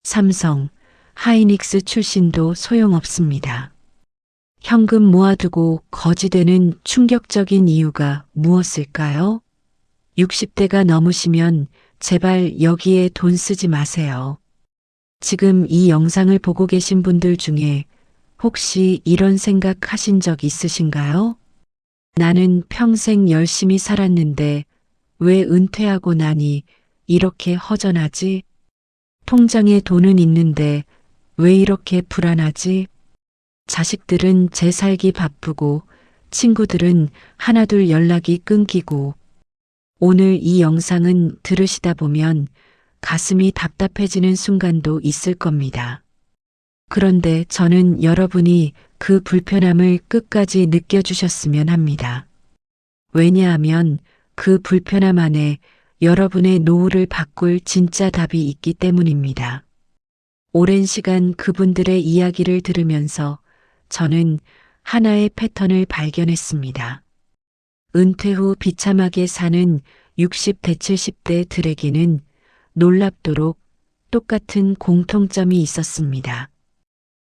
삼성, 하이닉스 출신도 소용없습니다. 현금 모아두고 거지되는 충격적인 이유가 무엇일까요? 60대가 넘으시면 제발 여기에 돈 쓰지 마세요. 지금 이 영상을 보고 계신 분들 중에 혹시 이런 생각 하신 적 있으신가요? 나는 평생 열심히 살았는데 왜 은퇴하고 나니 이렇게 허전하지? 통장에 돈은 있는데 왜 이렇게 불안하지? 자식들은 제 살기 바쁘고 친구들은 하나둘 연락이 끊기고 오늘 이 영상은 들으시다 보면 가슴이 답답해지는 순간도 있을 겁니다. 그런데 저는 여러분이 그 불편함을 끝까지 느껴주셨으면 합니다. 왜냐하면 그 불편함 안에 여러분의 노후를 바꿀 진짜 답이 있기 때문입니다. 오랜 시간 그분들의 이야기를 들으면서 저는 하나의 패턴을 발견했습니다. 은퇴 후 비참하게 사는 60대 70대들에게는 놀랍도록 똑같은 공통점이 있었습니다.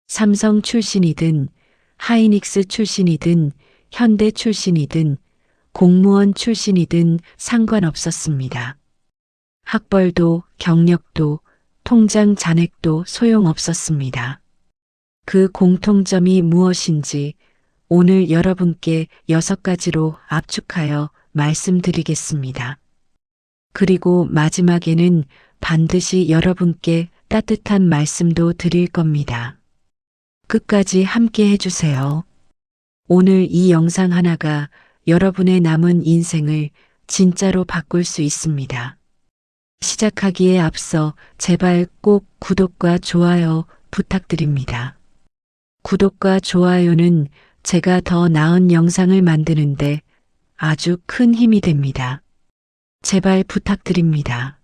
삼성 출신이든 하이닉스 출신이든 현대 출신이든 공무원 출신이든 상관없었습니다. 학벌도 경력도 통장 잔액도 소용없었습니다. 그 공통점이 무엇인지 오늘 여러분께 6가지로 압축하여 말씀드리겠습니다. 그리고 마지막에는 반드시 여러분께 따뜻한 말씀도 드릴 겁니다. 끝까지 함께 해주세요. 오늘 이 영상 하나가 여러분의 남은 인생을 진짜로 바꿀 수 있습니다. 시작하기에 앞서 제발 꼭 구독과 좋아요 부탁드립니다. 구독과 좋아요는 제가 더 나은 영상을 만드는데 아주 큰 힘이 됩니다. 제발 부탁드립니다.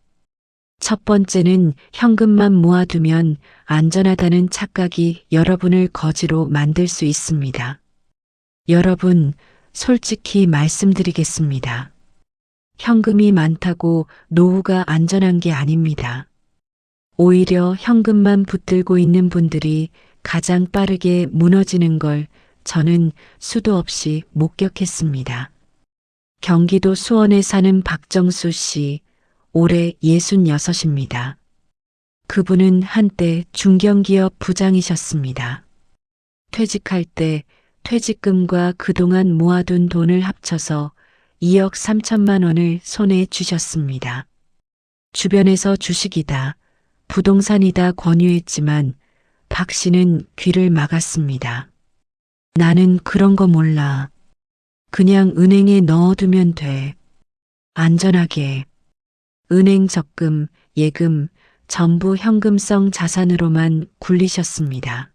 첫 번째는 현금만 모아두면 안전하다는 착각이 여러분을 거지로 만들 수 있습니다. 여러분, 솔직히 말씀드리겠습니다. 현금이 많다고 노후가 안전한 게 아닙니다. 오히려 현금만 붙들고 있는 분들이 가장 빠르게 무너지는 걸 저는 수도 없이 목격했습니다. 경기도 수원에 사는 박정수 씨, 올해 66입니다. 그분은 한때 중견기업 부장이셨습니다. 퇴직할 때 퇴직금과 그동안 모아둔 돈을 합쳐서 2억 3천만 원을 손에 쥐셨습니다. 주변에서 주식이다, 부동산이다 권유했지만 박 씨는 귀를 막았습니다. 나는 그런 거 몰라. 그냥 은행에 넣어두면 돼. 안전하게. 은행 적금, 예금, 전부 현금성 자산으로만 굴리셨습니다.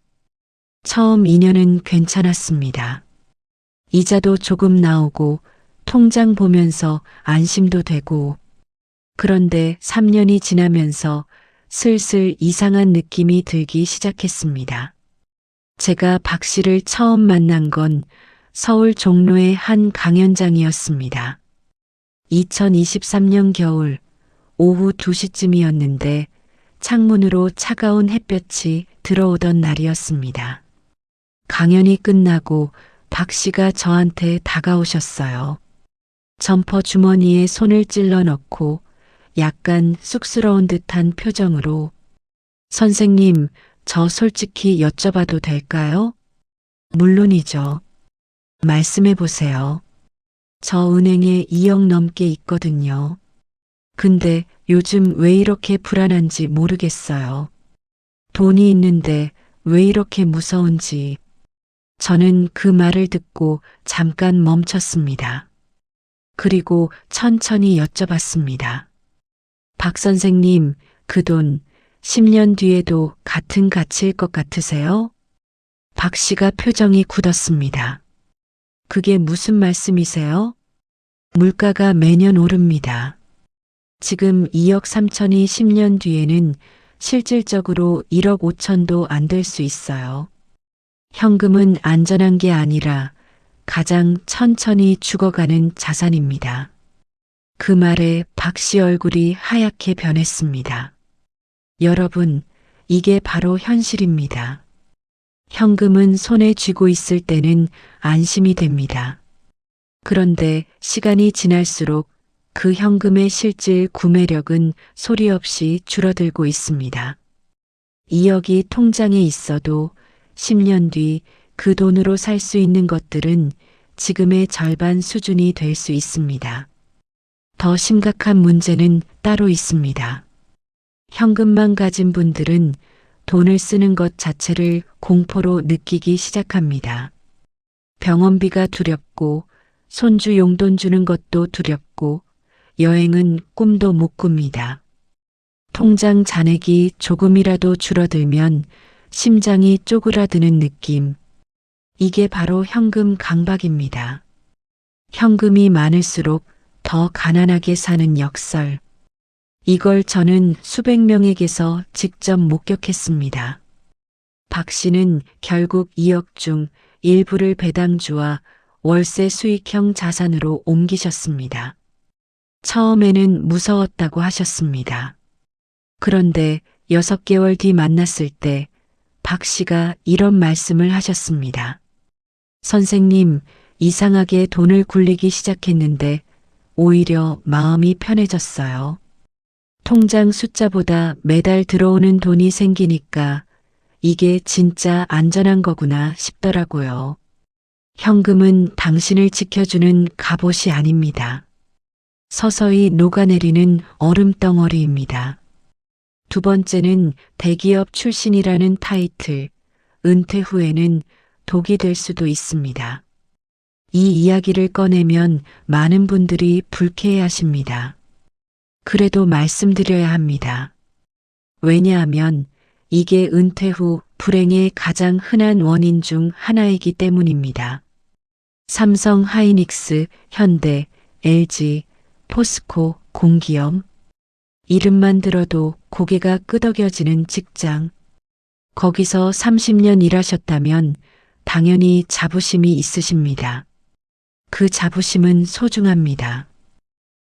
처음 2년은 괜찮았습니다. 이자도 조금 나오고 통장 보면서 안심도 되고 그런데 3년이 지나면서 슬슬 이상한 느낌이 들기 시작했습니다. 제가 박 씨를 처음 만난 건 서울 종로의 한 강연장이었습니다. 2023년 겨울 오후 2시쯤이었는데 창문으로 차가운 햇볕이 들어오던 날이었습니다. 강연이 끝나고 박 씨가 저한테 다가오셨어요. 점퍼 주머니에 손을 찔러 넣고 약간 쑥스러운 듯한 표정으로 선생님, 저 솔직히 여쭤봐도 될까요? 물론이죠. 말씀해 보세요. 저 은행에 2억 넘게 있거든요. 근데 요즘 왜 이렇게 불안한지 모르겠어요. 돈이 있는데 왜 이렇게 무서운지. 저는 그 말을 듣고 잠깐 멈췄습니다. 그리고 천천히 여쭤봤습니다. 박 선생님, 그 돈 10년 뒤에도 같은 가치일 것 같으세요? 박 씨가 표정이 굳었습니다. 그게 무슨 말씀이세요? 물가가 매년 오릅니다. 지금 2억 3천이 10년 뒤에는 실질적으로 1억 5천도 안 될 수 있어요. 현금은 안전한 게 아니라 가장 천천히 죽어가는 자산입니다. 그 말에 박 씨 얼굴이 하얗게 변했습니다. 여러분, 이게 바로 현실입니다. 현금은 손에 쥐고 있을 때는 안심이 됩니다. 그런데 시간이 지날수록 그 현금의 실질 구매력은 소리 없이 줄어들고 있습니다. 2억이 통장에 있어도 10년 뒤 그 돈으로 살 수 있는 것들은 지금의 절반 수준이 될 수 있습니다. 더 심각한 문제는 따로 있습니다. 현금만 가진 분들은 돈을 쓰는 것 자체를 공포로 느끼기 시작합니다. 병원비가 두렵고 손주 용돈 주는 것도 두렵고 여행은 꿈도 못 꿉니다. 통장 잔액이 조금이라도 줄어들면 심장이 쪼그라드는 느낌. 이게 바로 현금 강박입니다. 현금이 많을수록 더 가난하게 사는 역설. 이걸 저는 수백 명에게서 직접 목격했습니다. 박 씨는 결국 2억 중 일부를 배당주와 월세 수익형 자산으로 옮기셨습니다. 처음에는 무서웠다고 하셨습니다. 그런데 6개월 뒤 만났을 때 박 씨가 이런 말씀을 하셨습니다. 선생님, 이상하게 돈을 굴리기 시작했는데 오히려 마음이 편해졌어요. 통장 숫자보다 매달 들어오는 돈이 생기니까 이게 진짜 안전한 거구나 싶더라고요. 현금은 당신을 지켜주는 갑옷이 아닙니다. 서서히 녹아내리는 얼음덩어리입니다. 두 번째는 대기업 출신이라는 타이틀, 은퇴 후에는 독이 될 수도 있습니다. 이 이야기를 꺼내면 많은 분들이 불쾌해하십니다. 그래도 말씀드려야 합니다. 왜냐하면 이게 은퇴 후 불행의 가장 흔한 원인 중 하나이기 때문입니다. 삼성, 하이닉스, 현대, LG, 포스코, 공기업. 이름만 들어도 고개가 끄덕여지는 직장. 거기서 30년 일하셨다면 당연히 자부심이 있으십니다. 그 자부심은 소중합니다.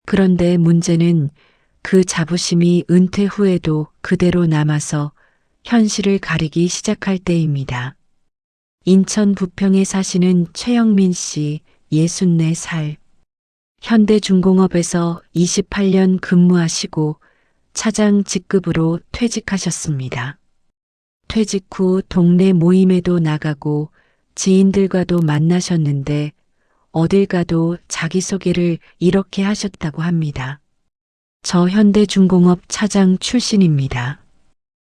그런데 문제는 그 자부심이 은퇴 후에도 그대로 남아서 현실을 가리기 시작할 때입니다. 인천 부평에 사시는 최영민 씨, 64살. 현대중공업에서 28년 근무하시고 차장 직급으로 퇴직하셨습니다. 퇴직 후 동네 모임에도 나가고 지인들과도 만나셨는데 어딜 가도 자기소개를 이렇게 하셨다고 합니다. 저 현대중공업 차장 출신입니다.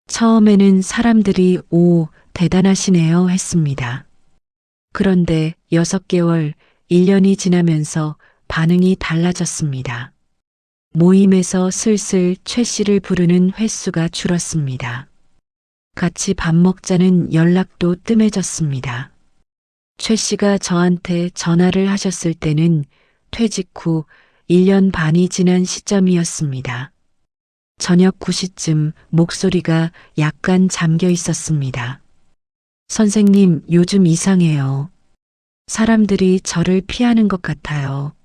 처음에는 사람들이 오, 대단하시네요 했습니다. 그런데 6개월, 1년이 지나면서 반응이 달라졌습니다. 모임에서 슬슬 최 씨를 부르는 횟수가 줄었습니다. 같이 밥 먹자는 연락도 뜸해졌습니다. 최 씨가 저한테 전화를 하셨을 때는 퇴직 후 1년 반이 지난 시점이었습니다. 저녁 9시쯤 목소리가 약간 잠겨 있었습니다. 선생님, 요즘 이상해요. 사람들이 저를 피하는 것 같아요.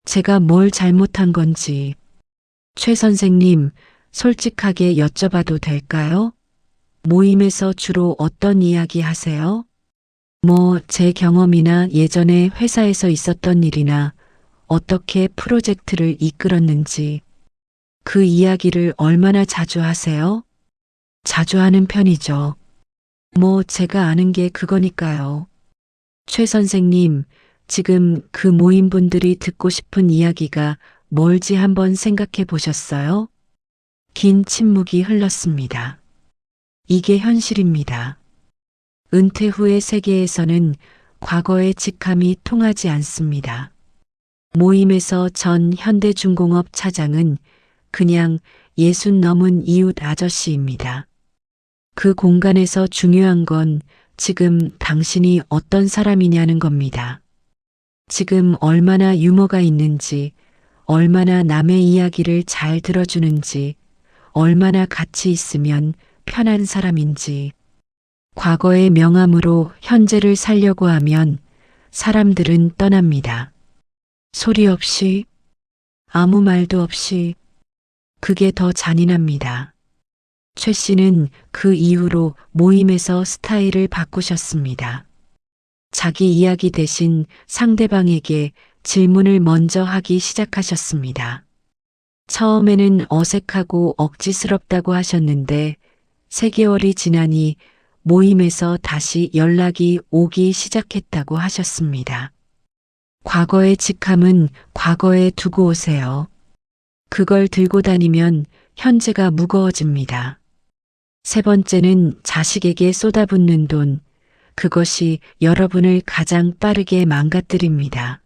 제가 뭘 잘못한 건지. 최 선생님, 솔직하게 여쭤봐도 될까요? 모임에서 주로 어떤 이야기 하세요? 제 경험이나 예전에 회사에서 있었던 일이나 어떻게 프로젝트를 이끌었는지. 그 이야기를 얼마나 자주 하세요? 자주 하는 편이죠. 제가 아는 게 그거니까요. 최 선생님, 지금 그 모임분들이 듣고 싶은 이야기가 뭘지 한번 생각해 보셨어요? 긴 침묵이 흘렀습니다. 이게 현실입니다. 은퇴 후의 세계에서는 과거의 직함이 통하지 않습니다. 모임에서 전 현대중공업 차장은 그냥 60 넘은 이웃 아저씨입니다. 그 공간에서 중요한 건 지금 당신이 어떤 사람이냐는 겁니다. 지금 얼마나 유머가 있는지, 얼마나 남의 이야기를 잘 들어주는지, 얼마나 같이 있으면 편한 사람인지. 과거의 명함으로 현재를 살려고 하면 사람들은 떠납니다. 소리 없이, 아무 말도 없이. 그게 더 잔인합니다. 최 씨는 그 이후로 모임에서 스타일을 바꾸셨습니다. 자기 이야기 대신 상대방에게 질문을 먼저 하기 시작하셨습니다. 처음에는 어색하고 억지스럽다고 하셨는데 3개월이 지나니 모임에서 다시 연락이 오기 시작했다고 하셨습니다. 과거의 직함은 과거에 두고 오세요. 그걸 들고 다니면 현재가 무거워집니다. 3번째는 자식에게 쏟아붓는 돈. 그것이 여러분을 가장 빠르게 망가뜨립니다.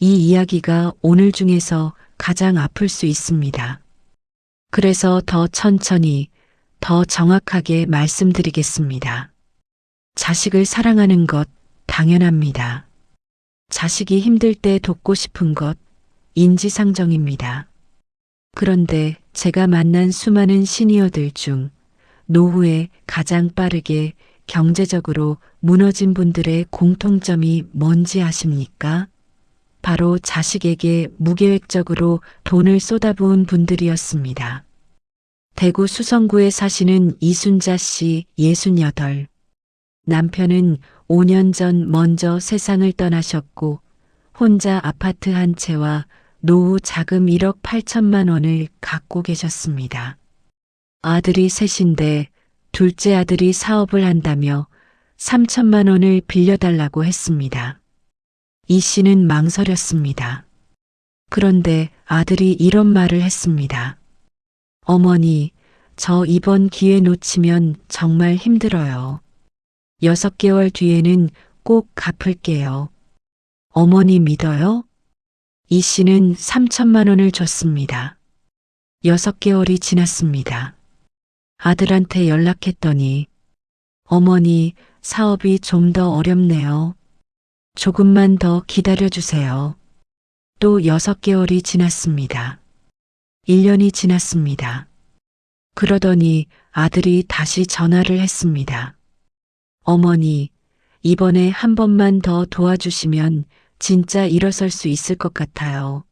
이 이야기가 오늘 중에서 가장 아플 수 있습니다. 그래서 더 천천히, 더 정확하게 말씀드리겠습니다. 자식을 사랑하는 것 당연합니다. 자식이 힘들 때 돕고 싶은 것 인지상정입니다. 그런데 제가 만난 수많은 시니어들 중 노후에 가장 빠르게 경제적으로 무너진 분들의 공통점이 뭔지 아십니까? 바로 자식에게 무계획적으로 돈을 쏟아부은 분들이었습니다. 대구 수성구에 사시는 이순자 씨 68. 남편은 5년 전 먼저 세상을 떠나셨고 혼자 아파트 한 채와 노후 자금 1억 8천만 원을 갖고 계셨습니다. 아들이 셋인데 둘째 아들이 사업을 한다며 3천만 원을 빌려달라고 했습니다. 이 씨는 망설였습니다. 그런데 아들이 이런 말을 했습니다. 어머니, 저 이번 기회 놓치면 정말 힘들어요. 6개월 뒤에는 꼭 갚을게요. 어머니 믿어요? 이 씨는 3천만 원을 줬습니다. 6개월이 지났습니다. 아들한테 연락했더니 어머니, 사업이 좀 더 어렵네요. 조금만 더 기다려주세요. 또 6개월이 지났습니다. 1년이 지났습니다. 그러더니 아들이 다시 전화를 했습니다. 어머니, 이번에 한 번만 더 도와주시면 진짜 일어설 수 있을 것 같아요.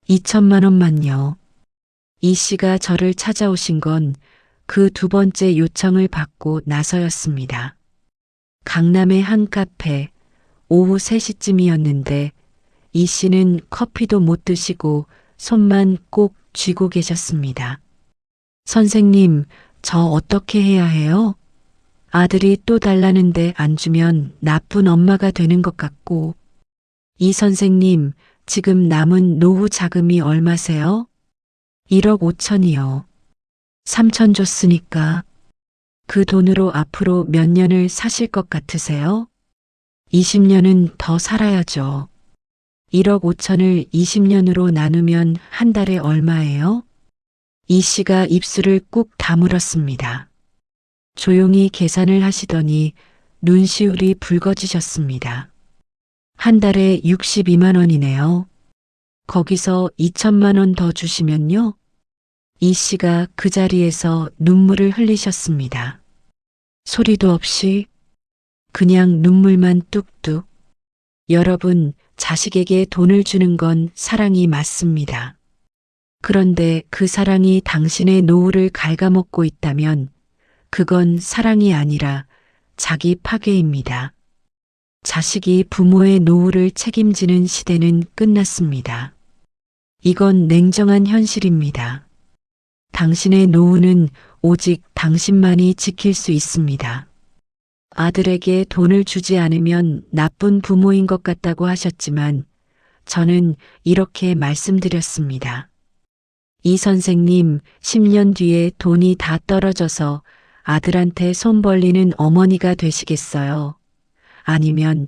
2천만 원만요. 이 씨가 저를 찾아오신 건 그 2번째 요청을 받고 나서였습니다. 강남의 한 카페, 오후 3시쯤이었는데 이 씨는 커피도 못 드시고 손만 꼭 쥐고 계셨습니다. 선생님, 저 어떻게 해야 해요? 아들이 또 달라는데 안 주면 나쁜 엄마가 되는 것 같고. 이 선생님, 지금 남은 노후 자금이 얼마세요? 1억 5천이요. 3천 줬으니까. 그 돈으로 앞으로 몇 년을 사실 것 같으세요? 20년은 더 살아야죠. 1억 5천을 20년으로 나누면 한 달에 얼마예요? 이 씨가 입술을 꾹 다물었습니다. 조용히 계산을 하시더니 눈시울이 붉어지셨습니다. 한 달에 62만 원이네요. 거기서 2천만 원 더 주시면요? 이 씨가 그 자리에서 눈물을 흘리셨습니다. 소리도 없이 그냥 눈물만 뚝뚝. 여러분, 자식에게 돈을 주는 건 사랑이 맞습니다. 그런데 그 사랑이 당신의 노후를 갉아먹고 있다면 그건 사랑이 아니라 자기 파괴입니다. 자식이 부모의 노후를 책임지는 시대는 끝났습니다. 이건 냉정한 현실입니다. 당신의 노후는 오직 당신만이 지킬 수 있습니다. 아들에게 돈을 주지 않으면 나쁜 부모인 것 같다고 하셨지만 저는 이렇게 말씀드렸습니다. 이 선생님, 10년 뒤에 돈이 다 떨어져서 아들한테 손 벌리는 어머니가 되시겠어요? 아니면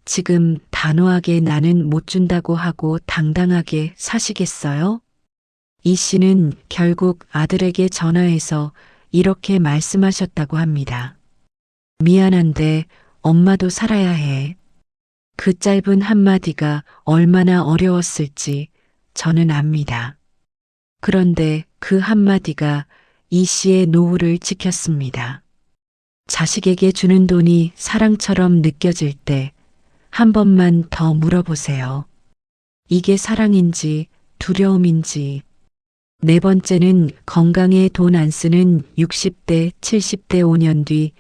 지금 단호하게 나는 못 준다고 하고 당당하게 사시겠어요? 이 씨는 결국 아들에게 전화해서 이렇게 말씀하셨다고 합니다. 미안한데 엄마도 살아야 해. 그 짧은 한마디가 얼마나 어려웠을지 저는 압니다. 그런데 그 한마디가 이 씨의 노후를 지켰습니다. 자식에게 주는 돈이 사랑처럼 느껴질 때 한 번만 더 물어보세요. 이게 사랑인지 두려움인지 네 번째는 건강에 돈 안 쓰는 60대, 70대 5년 뒤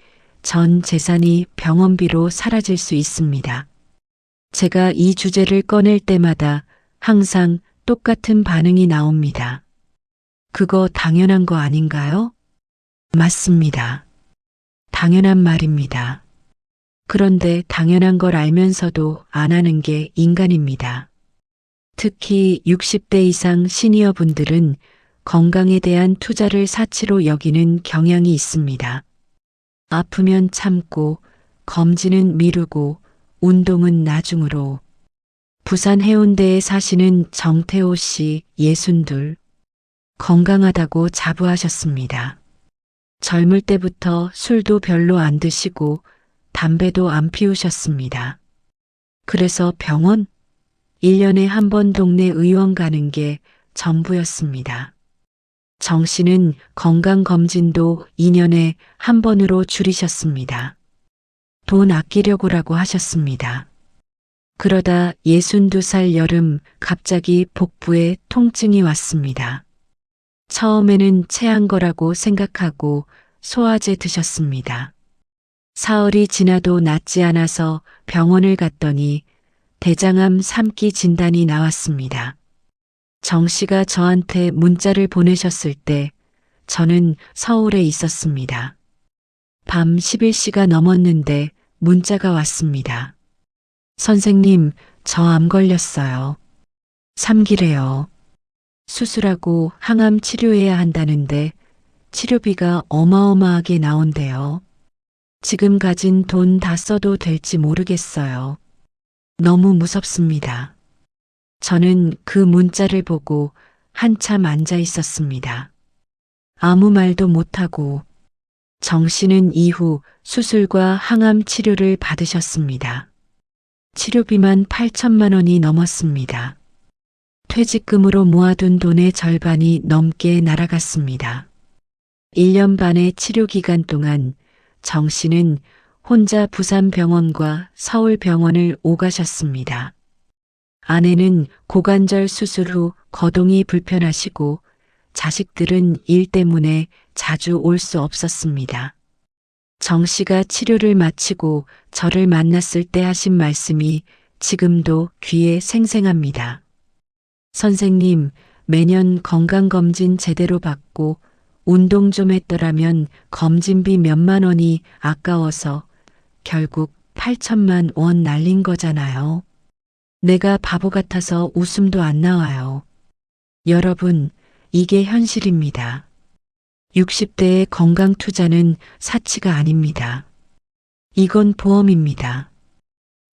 전 재산이 병원비로 사라질 수 있습니다. 제가 이 주제를 꺼낼 때마다 항상 똑같은 반응이 나옵니다. 그거 당연한 거 아닌가요? 맞습니다. 당연한 말입니다. 그런데 당연한 걸 알면서도 안 하는 게 인간입니다. 특히 60대 이상 시니어 분들은 건강에 대한 투자를 사치로 여기는 경향이 있습니다. 아프면 참고, 검진은 미루고, 운동은 나중으로. 부산 해운대에 사시는 정태호 씨 62, 건강하다고 자부하셨습니다. 젊을 때부터 술도 별로 안 드시고 담배도 안 피우셨습니다. 그래서 병원? 1년에 한 번 동네 의원 가는 게 전부였습니다. 정 씨는 건강검진도 2년에 한 번으로 줄이셨습니다. 돈 아끼려고라고 하셨습니다. 그러다 62살 여름 갑자기 복부에 통증이 왔습니다. 처음에는 체한 거라고 생각하고 소화제 드셨습니다. 사흘이 지나도 낫지 않아서 병원을 갔더니 대장암 3기 진단이 나왔습니다. 정 씨가 저한테 문자를 보내셨을 때 저는 서울에 있었습니다. 밤 11시가 넘었는데 문자가 왔습니다. 선생님, 저 암 걸렸어요. 3기래요. 수술하고 항암 치료해야 한다는데 치료비가 어마어마하게 나온대요. 지금 가진 돈 다 써도 될지 모르겠어요. 너무 무섭습니다. 저는 그 문자를 보고 한참 앉아 있었습니다. 아무 말도 못하고. 정 씨는 이후 수술과 항암 치료를 받으셨습니다. 치료비만 8천만 원이 넘었습니다. 퇴직금으로 모아둔 돈의 절반이 넘게 날아갔습니다. 1년 반의 치료 기간 동안 정 씨는 혼자 부산병원과 서울병원을 오가셨습니다. 아내는 고관절 수술 후 거동이 불편하시고 자식들은 일 때문에 자주 올 수 없었습니다. 정 씨가 치료를 마치고 저를 만났을 때 하신 말씀이 지금도 귀에 생생합니다. 선생님, 매년 건강검진 제대로 받고 운동 좀 했더라면 검진비 몇만 원이 아까워서 결국 8천만 원 날린 거잖아요. 내가 바보 같아서 웃음도 안 나와요. 여러분, 이게 현실입니다. 60대의 건강 투자는 사치가 아닙니다. 이건 보험입니다.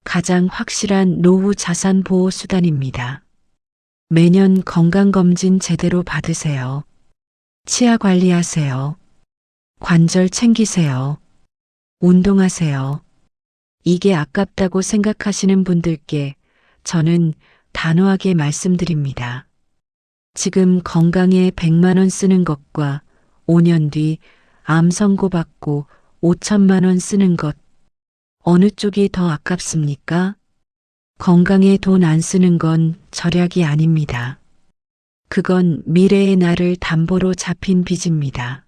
가장 확실한 노후 자산 보호 수단입니다. 매년 건강검진 제대로 받으세요. 치아 관리하세요. 관절 챙기세요. 운동하세요. 이게 아깝다고 생각하시는 분들께 저는 단호하게 말씀드립니다. 지금 건강에 100만 원 쓰는 것과 5년 뒤 암 선고받고 5천만 원 쓰는 것, 어느 쪽이 더 아깝습니까? 건강에 돈 안 쓰는 건 절약이 아닙니다. 그건 미래의 나를 담보로 잡힌 빚입니다.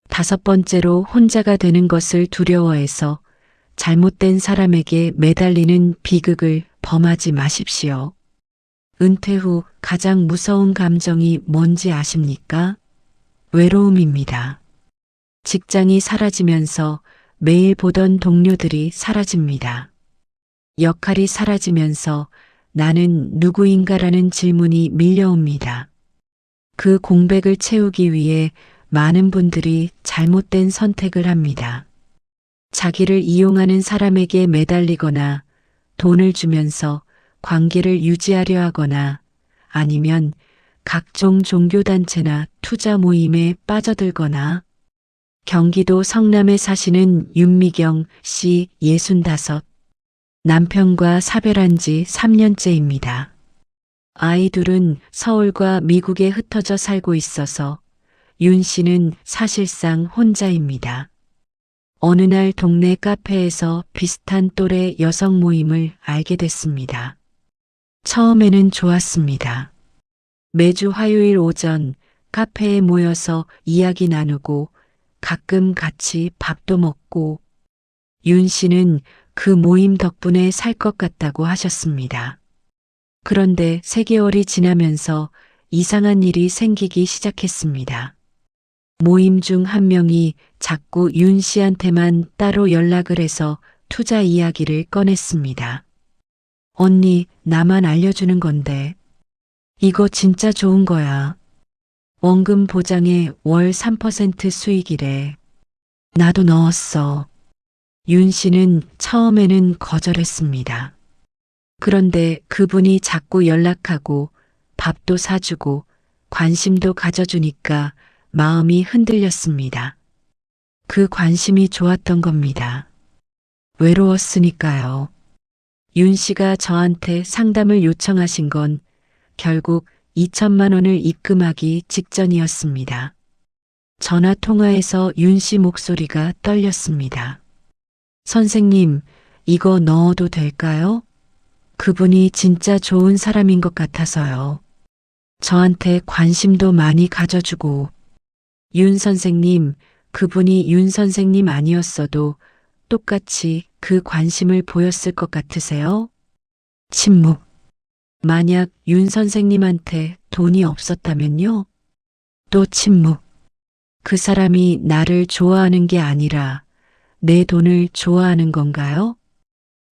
5번째로 혼자가 되는 것을 두려워해서 잘못된 사람에게 매달리는 비극을 범하지 마십시오. 은퇴 후 가장 무서운 감정이 뭔지 아십니까? 외로움입니다. 직장이 사라지면서 매일 보던 동료들이 사라집니다. 역할이 사라지면서 나는 누구인가라는 질문이 밀려옵니다. 그 공백을 채우기 위해 많은 분들이 잘못된 선택을 합니다. 자기를 이용하는 사람에게 매달리거나 돈을 주면서 관계를 유지하려 하거나 아니면 각종 종교단체나 투자 모임에 빠져들거나. 경기도 성남에 사시는 윤미경 씨 65, 남편과 사별한 지 3년째입니다. 아이 둘은 서울과 미국에 흩어져 살고 있어서 윤 씨는 사실상 혼자입니다. 어느 날 동네 카페에서 비슷한 또래 여성 모임을 알게 됐습니다. 처음에는 좋았습니다. 매주 화요일 오전 카페에 모여서 이야기 나누고 가끔 같이 밥도 먹고 윤 씨는 그 모임 덕분에 살 것 같다고 하셨습니다. 그런데 3개월이 지나면서 이상한 일이 생기기 시작했습니다. 모임 중 한 명이 자꾸 윤 씨한테만 따로 연락을 해서 투자 이야기를 꺼냈습니다. 언니, 나만 알려주는 건데. 이거 진짜 좋은 거야. 원금 보장에 월 3% 수익이래. 나도 넣었어. 윤 씨는 처음에는 거절했습니다. 그런데 그분이 자꾸 연락하고 밥도 사주고 관심도 가져주니까 마음이 흔들렸습니다. 그 관심이 좋았던 겁니다. 외로웠으니까요. 윤 씨가 저한테 상담을 요청하신 건 결국 2천만 원을 입금하기 직전이었습니다. 전화 통화에서 윤 씨 목소리가 떨렸습니다. 선생님, 이거 넣어도 될까요? 그분이 진짜 좋은 사람인 것 같아서요. 저한테 관심도 많이 가져주고. 윤 선생님, 그분이 윤 선생님 아니었어도 똑같이 그 관심을 보였을 것 같으세요? 침묵. 만약 윤 선생님한테 돈이 없었다면요? 또 침묵. 그 사람이 나를 좋아하는 게 아니라 내 돈을 좋아하는 건가요?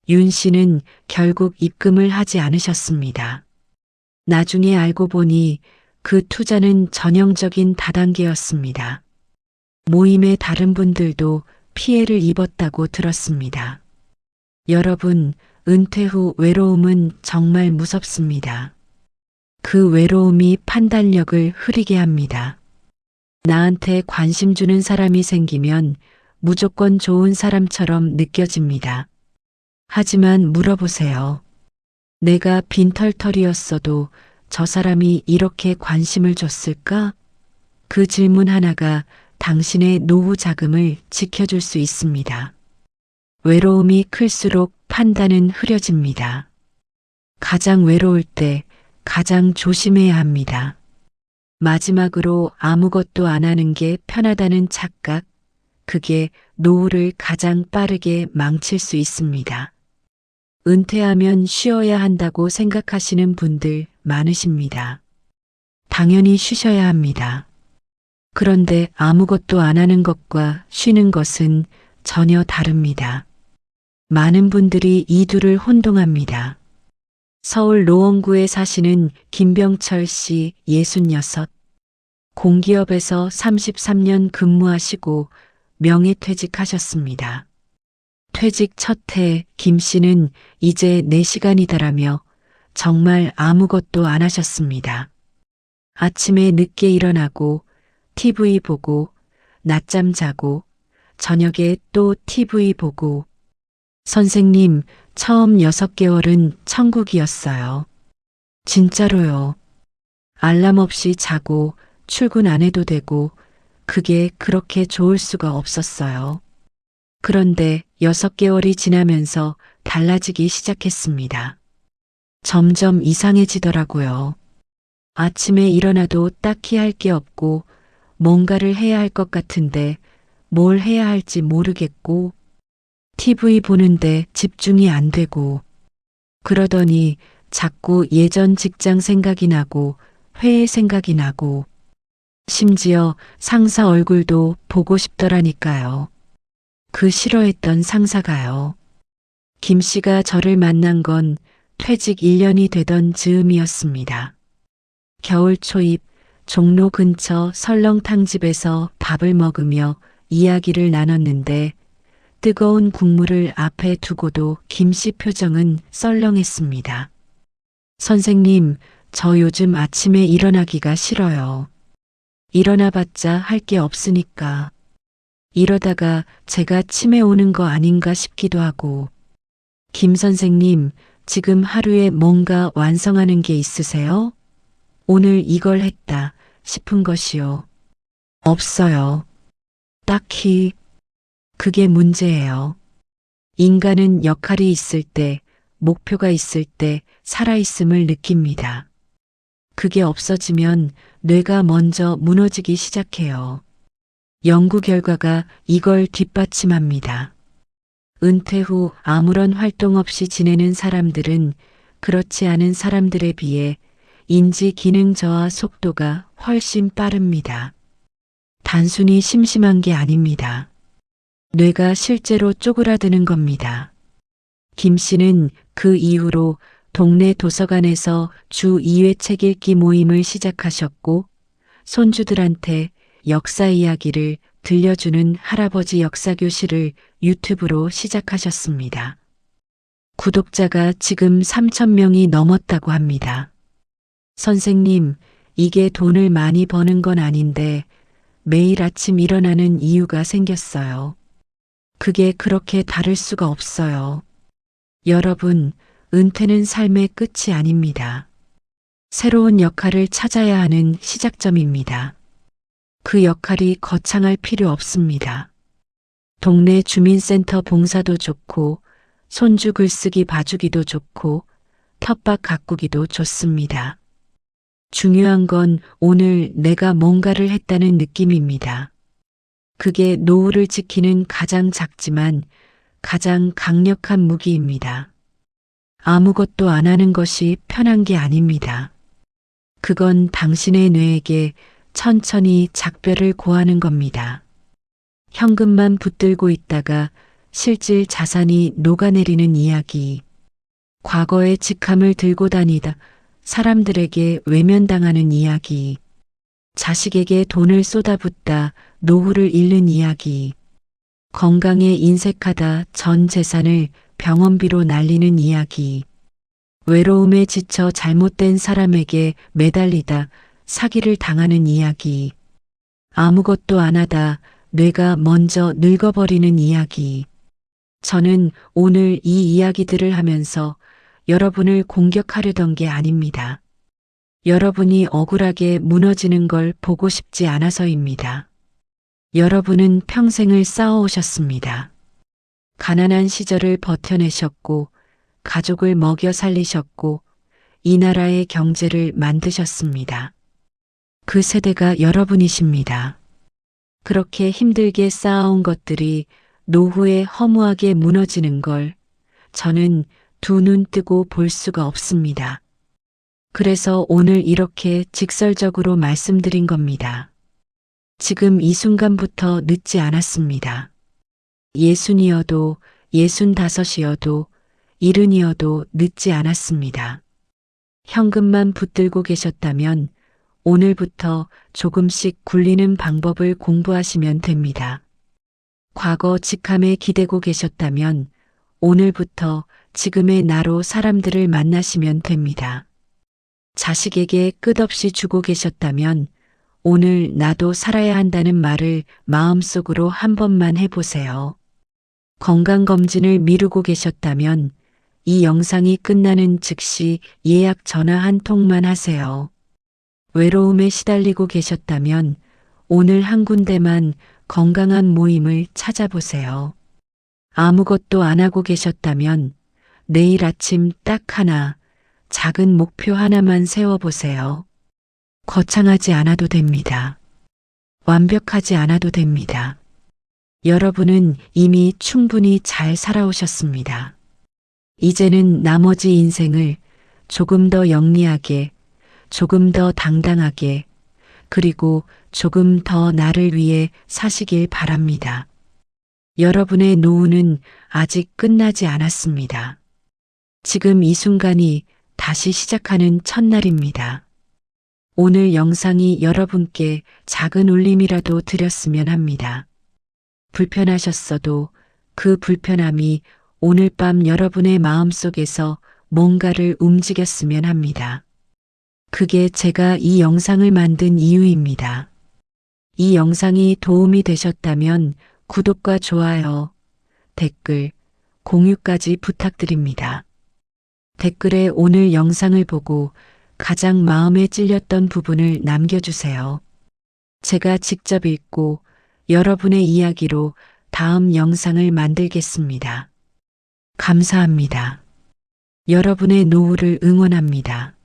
윤 씨는 결국 입금을 하지 않으셨습니다. 나중에 알고 보니 그 투자는 전형적인 다단계였습니다. 모임의 다른 분들도 피해를 입었다고 들었습니다. 여러분, 은퇴 후 외로움은 정말 무섭습니다. 그 외로움이 판단력을 흐리게 합니다. 나한테 관심 주는 사람이 생기면 무조건 좋은 사람처럼 느껴집니다. 하지만 물어보세요. 내가 빈털터리였어도 저 사람이 이렇게 관심을 줬을까? 그 질문 하나가 당신의 노후 자금을 지켜줄 수 있습니다. 외로움이 클수록 판단은 흐려집니다. 가장 외로울 때 가장 조심해야 합니다. 마지막으로 아무것도 안 하는 게 편하다는 착각, 그게 노후를 가장 빠르게 망칠 수 있습니다. 은퇴하면 쉬어야 한다고 생각하시는 분들 많으십니다. 당연히 쉬셔야 합니다. 그런데 아무것도 안 하는 것과 쉬는 것은 전혀 다릅니다. 많은 분들이 이 둘을 혼동합니다. 서울 노원구에 사시는 김병철 씨 66, 공기업에서 33년 근무하시고 명예퇴직하셨습니다. 퇴직 첫 해 김 씨는 이제 내 시간이다라며 정말 아무것도 안 하셨습니다. 아침에 늦게 일어나고 TV 보고 낮잠 자고 저녁에 또 TV 보고. 선생님, 처음 6개월은 천국이었어요. 진짜로요. 알람 없이 자고 출근 안 해도 되고 그게 그렇게 좋을 수가 없었어요. 그런데 6개월이 지나면서 달라지기 시작했습니다. 점점 이상해지더라고요. 아침에 일어나도 딱히 할 게 없고 뭔가를 해야 할 것 같은데 뭘 해야 할지 모르겠고 TV 보는데 집중이 안 되고 그러더니 자꾸 예전 직장 생각이 나고 회의 생각이 나고 심지어 상사 얼굴도 보고 싶더라니까요. 그 싫어했던 상사가요. 김 씨가 저를 만난 건 퇴직 1년이 되던 즈음이었습니다. 겨울 초입 종로 근처 설렁탕집에서 밥을 먹으며 이야기를 나눴는데 뜨거운 국물을 앞에 두고도 김 씨 표정은 썰렁했습니다. 선생님, 저 요즘 아침에 일어나기가 싫어요. 일어나봤자 할 게 없으니까. 이러다가 제가 치매 오는 거 아닌가 싶기도 하고. 김 선생님, 지금 하루에 뭔가 완성하는 게 있으세요? 오늘 이걸 했다 싶은 것이요. 없어요. 딱히. 그게 문제예요. 인간은 역할이 있을 때, 목표가 있을 때 살아있음을 느낍니다. 그게 없어지면 뇌가 먼저 무너지기 시작해요. 연구 결과가 이걸 뒷받침합니다. 은퇴 후 아무런 활동 없이 지내는 사람들은 그렇지 않은 사람들에 비해 인지 기능 저하 속도가 훨씬 빠릅니다. 단순히 심심한 게 아닙니다. 뇌가 실제로 쪼그라드는 겁니다. 김 씨는 그 이후로 동네 도서관에서 주 2회 책 읽기 모임을 시작하셨고 손주들한테 역사 이야기를 들려주는 할아버지 역사교실을 유튜브로 시작하셨습니다. 구독자가 지금 3,000명이 넘었다고 합니다. 선생님, 이게 돈을 많이 버는 건 아닌데 매일 아침 일어나는 이유가 생겼어요. 그게 그렇게 다를 수가 없어요. 여러분, 은퇴는 삶의 끝이 아닙니다. 새로운 역할을 찾아야 하는 시작점입니다. 그 역할이 거창할 필요 없습니다. 동네 주민센터 봉사도 좋고 손주 글쓰기 봐주기도 좋고 텃밭 가꾸기도 좋습니다. 중요한 건 오늘 내가 뭔가를 했다는 느낌입니다. 그게 노후를 지키는 가장 작지만 가장 강력한 무기입니다. 아무것도 안 하는 것이 편한 게 아닙니다. 그건 당신의 뇌에게 천천히 작별을 고하는 겁니다. 현금만 붙들고 있다가 실질 자산이 녹아내리는 이야기. 과거의 직함을 들고 다니다 사람들에게 외면당하는 이야기. 자식에게 돈을 쏟아붓다 노후를 잃는 이야기. 건강에 인색하다 전 재산을 병원비로 날리는 이야기. 외로움에 지쳐 잘못된 사람에게 매달리다 사기를 당하는 이야기. 아무것도 안 하다 뇌가 먼저 늙어버리는 이야기. 저는 오늘 이 이야기들을 하면서 여러분을 공격하려던 게 아닙니다. 여러분이 억울하게 무너지는 걸 보고 싶지 않아서입니다. 여러분은 평생을 쌓아오셨습니다. 가난한 시절을 버텨내셨고 가족을 먹여 살리셨고 이 나라의 경제를 만드셨습니다. 그 세대가 여러분이십니다. 그렇게 힘들게 쌓아온 것들이 노후에 허무하게 무너지는 걸 저는 두 눈 뜨고 볼 수가 없습니다. 그래서 오늘 이렇게 직설적으로 말씀드린 겁니다. 지금 이 순간부터 늦지 않았습니다. 60이어도 65이어도 70이어도 늦지 않았습니다. 현금만 붙들고 계셨다면 오늘부터 조금씩 굴리는 방법을 공부하시면 됩니다. 과거 직함에 기대고 계셨다면 오늘부터 지금의 나로 사람들을 만나시면 됩니다. 자식에게 끝없이 주고 계셨다면 오늘 나도 살아야 한다는 말을 마음속으로 한 번만 해보세요. 건강검진을 미루고 계셨다면 이 영상이 끝나는 즉시 예약 전화 한 통만 하세요. 외로움에 시달리고 계셨다면 오늘 한 군데만 건강한 모임을 찾아보세요. 아무것도 안 하고 계셨다면 내일 아침 딱 하나, 작은 목표 하나만 세워보세요. 거창하지 않아도 됩니다. 완벽하지 않아도 됩니다. 여러분은 이미 충분히 잘 살아오셨습니다. 이제는 나머지 인생을 조금 더 영리하게, 조금 더 당당하게, 그리고 조금 더 나를 위해 사시길 바랍니다. 여러분의 노후는 아직 끝나지 않았습니다. 지금 이 순간이 다시 시작하는 첫날입니다. 오늘 영상이 여러분께 작은 울림이라도 드렸으면 합니다. 불편하셨어도 그 불편함이 오늘 밤 여러분의 마음속에서 뭔가를 움직였으면 합니다. 그게 제가 이 영상을 만든 이유입니다. 이 영상이 도움이 되셨다면 구독과 좋아요, 댓글, 공유까지 부탁드립니다. 댓글에 오늘 영상을 보고 가장 마음에 찔렸던 부분을 남겨주세요. 제가 직접 읽고 여러분의 이야기로 다음 영상을 만들겠습니다. 감사합니다. 여러분의 노후를 응원합니다.